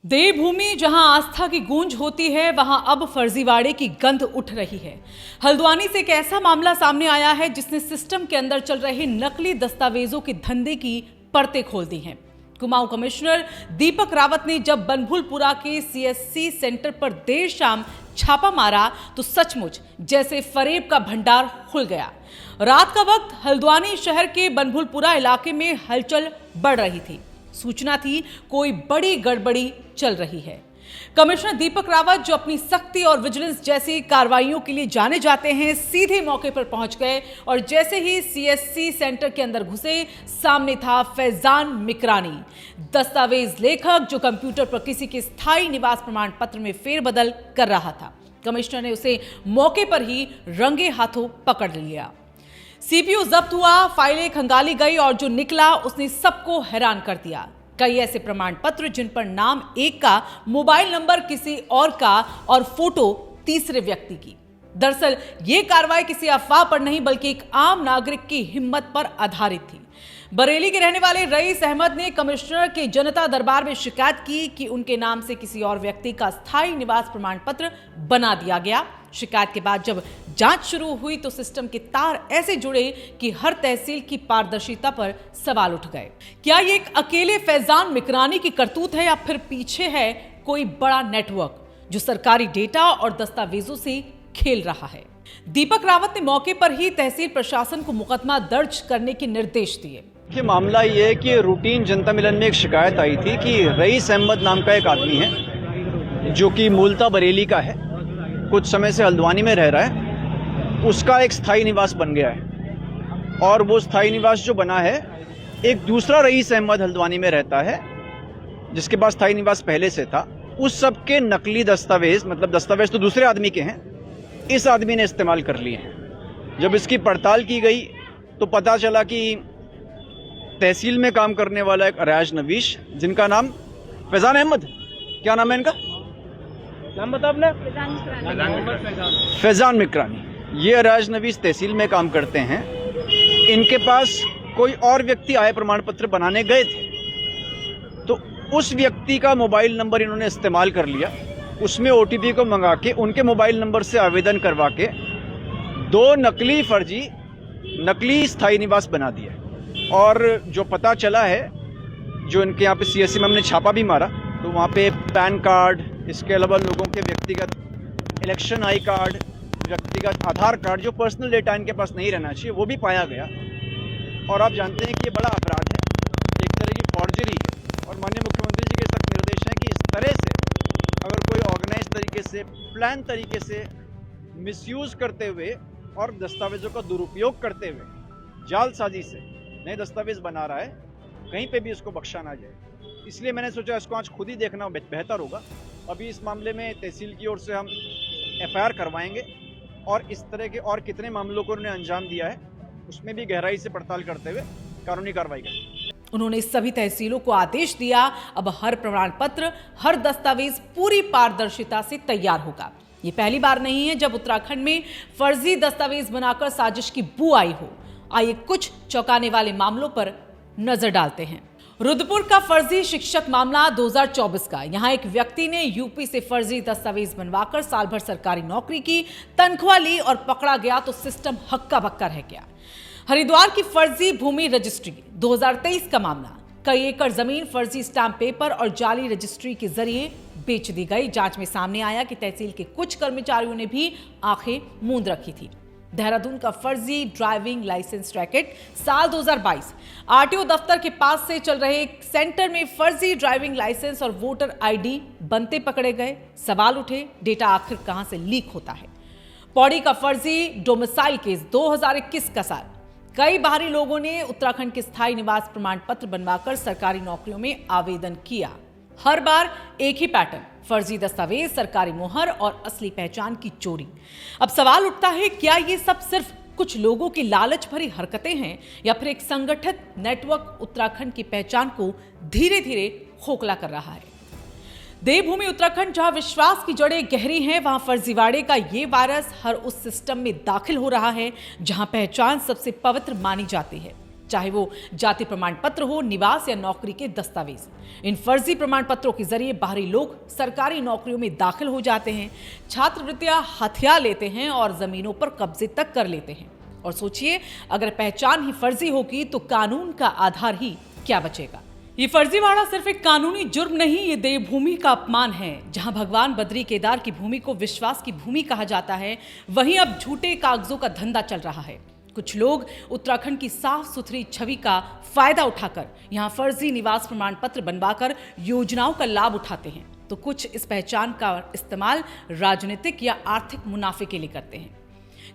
देवभूमि जहां आस्था की गूंज होती है, वहां अब फर्जीवाड़े की गंध उठ रही है। हल्द्वानी से एक ऐसा मामला सामने आया है जिसने सिस्टम के अंदर चल रहे नकली दस्तावेजों के धंधे की परतें खोल दी हैं। कुमाऊं कमिश्नर दीपक रावत ने जब बनभूलपुरा के सीएससी सेंटर पर देर शाम छापा मारा तो सचमुच जैसे फरेब का भंडार खुल गया। रात का वक्त हल्द्वानी शहर के बनभूलपुरा इलाके में हलचल बढ़ रही थी। सूचना थी कोई बड़ी गड़बड़ी चल रही है। कमिश्नर दीपक रावत, जो अपनी सख्ती और विजिलेंस जैसी कार्रवाइयों के लिए जाने जाते हैं, सीधे मौके पर पहुंच गए और जैसे ही सीएससी सेंटर के अंदर घुसे, सामने था फैजान मिकरानी, दस्तावेज लेखक, जो कंप्यूटर पर किसी के स्थायी निवास प्रमाण पत्र में फेरबदल कर रहा था। कमिश्नर ने उसे मौके पर ही रंगे हाथों पकड़ लिया। सीपीयू जब्त हुआ, फाइलें खंगाली गई और जो निकला उसने सबको हैरान कर दिया। कई ऐसे प्रमाण पत्र जिन पर नाम एक का, मोबाइल नंबर किसी और का और फोटो तीसरे व्यक्ति की। दरअसल ये कार्रवाई किसी अफवाह पर नहीं बल्कि एक आम नागरिक की हिम्मत पर आधारित थी। बरेली के रहने वाले रईस अहमद ने कमिश्नर के जनता दरबार में शिकायत की कि उनके नाम से किसी और व्यक्ति का स्थायी निवास प्रमाण पत्र बना दिया गया। शिकायत के बाद जब जांच शुरू हुई तो सिस्टम के तार ऐसे जुड़े कि हर तहसील की पारदर्शिता पर सवाल उठ गए। क्या ये एक अकेले फैजान मिकरानी की करतूत है या फिर पीछे है कोई बड़ा नेटवर्क जो सरकारी डेटा और दस्तावेजों से खेल रहा है? दीपक रावत ने मौके पर ही तहसील प्रशासन को मुकदमा दर्ज करने के निर्देश दिए। कि मामला ये है कि रूटीन जनता मिलन में एक शिकायत आई थी कि रईस अहमद नाम का एक आदमी है जो कि मूलतः बरेली का है, कुछ समय से हल्द्वानी में रह रहा है। उसका एक स्थायी निवास बन गया है और वो स्थायी निवास जो बना है, एक दूसरा रईस अहमद हल्द्वानी में रहता है जिसके पास स्थायी निवास पहले से था। उस सब के नकली दस्तावेज, मतलब दस्तावेज तो दूसरे आदमी के हैं, इस आदमी ने इस्तेमाल कर लिए हैं। जब इसकी पड़ताल की गई तो पता चला कि तहसील में काम करने वाला एक अराज नवीश, जिनका नाम फैजान अहमद, क्या नाम है इनका, नाम बता आपने? फैजान मिकरानी। ये अराज नवीश तहसील में काम करते हैं। इनके पास कोई और व्यक्ति आय प्रमाण पत्र बनाने गए थे तो उस व्यक्ति का मोबाइल नंबर इन्होंने इस्तेमाल कर लिया। उसमें ओटीपी को मंगा के उनके मोबाइल नंबर से आवेदन करवा के दो नकली स्थायी निवास बना दिया। और जो पता चला है, जो इनके यहाँ पे सीएससी में हमने छापा भी मारा तो वहाँ पे पैन कार्ड, इसके अलावा लोगों के व्यक्तिगत इलेक्शन आई कार्ड, व्यक्तिगत आधार कार्ड, जो पर्सनल डेटा इनके पास नहीं रहना चाहिए, वो भी पाया गया। और आप जानते हैं कि ये बड़ा अपराध है, एक तरह की फॉर्जरी है। और माननीय मुख्यमंत्री जी के सख्त निर्देश हैं कि इस तरह से अगर कोई ऑर्गेनाइज तरीके से, प्लान तरीके से मिसयूज करते हुए और दस्तावेजों का दुरुपयोग करते हुए जालसाजी से नए दस्तावेज बना रहा है, कहीं पे भी इसको बख्शा ना जाए। इसलिए मैंने सोचा इसको आज खुद ही देखना बेहतर होगा। अभी इस मामले में तहसील की ओर से हम एफआईआर करवाएंगे और इस तरह के और कितने मामलों को उन्होंने अंजाम दिया है उसमें भी गहराई से पड़ताल करते हुए कानूनी कार्रवाई करेंगे। उन्होंने सभी तहसीलों को आदेश दिया, अब हर प्रमाण पत्र, हर दस्तावेज पूरी पारदर्शिता से तैयार होगा। ये पहली बार नहीं है जब उत्तराखंड में फर्जी दस्तावेज बनाकर साजिश की बू आई हो। आइए कुछ चौंकाने वाले मामलों पर नजर डालते हैं। रुद्रपुर का फर्जी शिक्षक मामला 2024 का। यहां एक व्यक्ति ने यूपी से फर्जी दस्तावेज बनवाकर साल भर सरकारी नौकरी की, तनख्वाह ली और पकड़ा गया तो सिस्टम हक्का बक्का रह गया। हरिद्वार की फर्जी भूमि रजिस्ट्री 2023 का मामला। कई एकड़ जमीन फर्जी स्टाम्प पेपर और जाली रजिस्ट्री के जरिए बेच दी गई। जांच में सामने आया कि तहसील के कुछ कर्मचारियों ने भी आंखें मूंद रखी थी। देहरादून का फर्जी ड्राइविंग लाइसेंस रैकेट साल 2022। आरटीओ दफ्तर के पास से चल रहे एक सेंटर में फर्जी ड्राइविंग लाइसेंस और वोटर आईडी बनते पकड़े गए। सवाल उठे, डेटा आखिर कहां से लीक होता है? पौड़ी का फर्जी डोमिसाइल केस 2021 का साल। कई बाहरी लोगों ने उत्तराखंड के स्थायी निवास प्रमाण पत्र बनवाकर सरकारी नौकरियों में आवेदन किया। हर बार एक ही पैटर्न, फर्जी दस्तावेज, सरकारी मोहर और असली पहचान की चोरी। अब सवाल उठता है, क्या ये सब सिर्फ कुछ लोगों की लालच भरी हरकतें हैं या फिर एक संगठित नेटवर्क उत्तराखंड की पहचान को धीरे धीरे खोखला कर रहा है? देवभूमि उत्तराखंड, जहां विश्वास की जड़ें गहरी हैं, वहां फर्जीवाड़े का ये वायरस हर उस सिस्टम में दाखिल हो रहा है जहां पहचान सबसे पवित्र मानी जाती है। चाहे वो जाति प्रमाण पत्र हो, निवास या नौकरी के दस्तावेज। इन फर्जी प्रमाण पत्रों के जरिए बाहरी लोग सरकारी नौकरियों में दाखिल हो जाते हैं, छात्रवृत्तियां हथिया लेते हैं और जमीनों पर कब्जे तक कर लेते हैं। और सोचिए, अगर पहचान ही फर्जी होगी तो कानून का आधार ही क्या बचेगा। ये फर्जीवाड़ा सिर्फ एक कानूनी जुर्म नहीं, ये देवभूमि का अपमान है। जहां भगवान बद्री केदार की भूमि को विश्वास की भूमि कहा जाता है, वहीं अब झूठे कागजों का धंधा चल रहा है। कुछ लोग उत्तराखंड की साफ सुथरी छवि का फायदा उठाकर यहां फर्जी निवास प्रमाण पत्र बनवाकर योजनाओं का लाभ उठाते हैं, तो कुछ इस पहचान का इस्तेमाल राजनीतिक या आर्थिक मुनाफे के लिए करते हैं।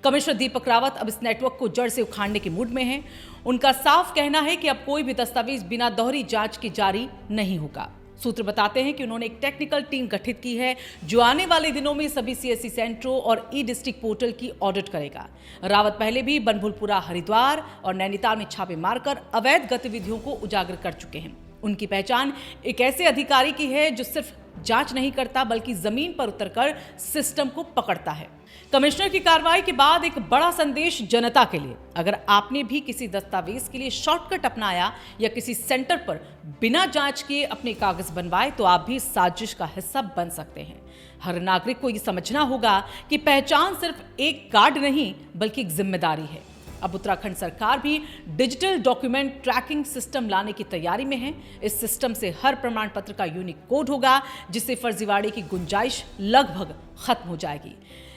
कमिश्नर दीपक रावत अब इस नेटवर्क को जड़ से उखाड़ने के मूड में हैं। उनका साफ कहना है कि अब कोई भी दस्तावेज बिना दोहरी जांच के जारी नहीं होगा। सूत्र बताते हैं कि उन्होंने एक टेक्निकल टीम गठित की है जो आने वाले दिनों में सभी सीएससी सेंटरों और ई डिस्ट्रिक्ट पोर्टल की ऑडिट करेगा। रावत पहले भी बनभूलपुरा, हरिद्वार और नैनीताल में छापे मारकर अवैध गतिविधियों को उजागर कर चुके हैं। उनकी पहचान एक ऐसे अधिकारी की है जो सिर्फ जांच नहीं करता बल्कि जमीन पर उतरकर सिस्टम को पकड़ता है। कमिश्नर की कार्रवाई के बाद एक बड़ा संदेश जनता के लिए। अगर आपने भी किसी दस्तावेज के लिए शॉर्टकट अपनाया या किसी सेंटर पर बिना जांच के अपने कागज बनवाए तो आप भी साजिश का हिस्सा बन सकते हैं। हर नागरिक को यह समझना होगा कि पहचान सिर्फ एक कार्ड नहीं बल्कि एक जिम्मेदारी है। अब उत्तराखंड सरकार भी डिजिटल डॉक्यूमेंट ट्रैकिंग सिस्टम लाने की तैयारी में है। इस सिस्टम से हर प्रमाण पत्र का यूनिक कोड होगा, जिससे फर्जीवाड़े की गुंजाइश लगभग खत्म हो जाएगी।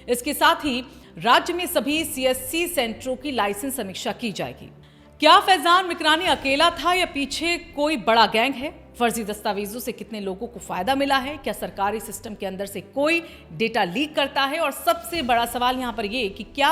इसके साथ ही राज्य में सभी सीएससी सेंटरों की लाइसेंस समीक्षा की जाएगी। क्या फैजान मिकरानी अकेला था या पीछे कोई बड़ा गैंग है? फर्जी दस्तावेजों से कितने लोगों को फायदा मिला है? क्या सरकारी सिस्टम के अंदर से कोई डेटा लीक करता है? और सबसे बड़ा सवाल यहां पर यह कि क्या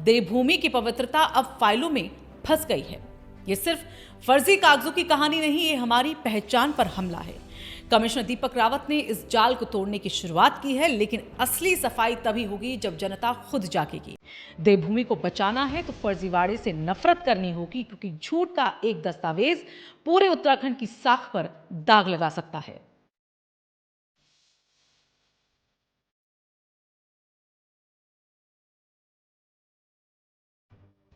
देवभूमि की पवित्रता अब फाइलों में फंस गई है? ये सिर्फ फर्जी कागजों की कहानी नहीं, ये हमारी पहचान पर हमला है। कमिश्नर दीपक रावत ने इस जाल को तोड़ने की शुरुआत की है, लेकिन असली सफाई तभी होगी जब जनता खुद जागेगी। देवभूमि को बचाना है तो फर्जीवाड़े से नफरत करनी होगी, क्योंकि झूठ का एक दस्तावेज पूरे उत्तराखंड की साख पर दाग लगा सकता है।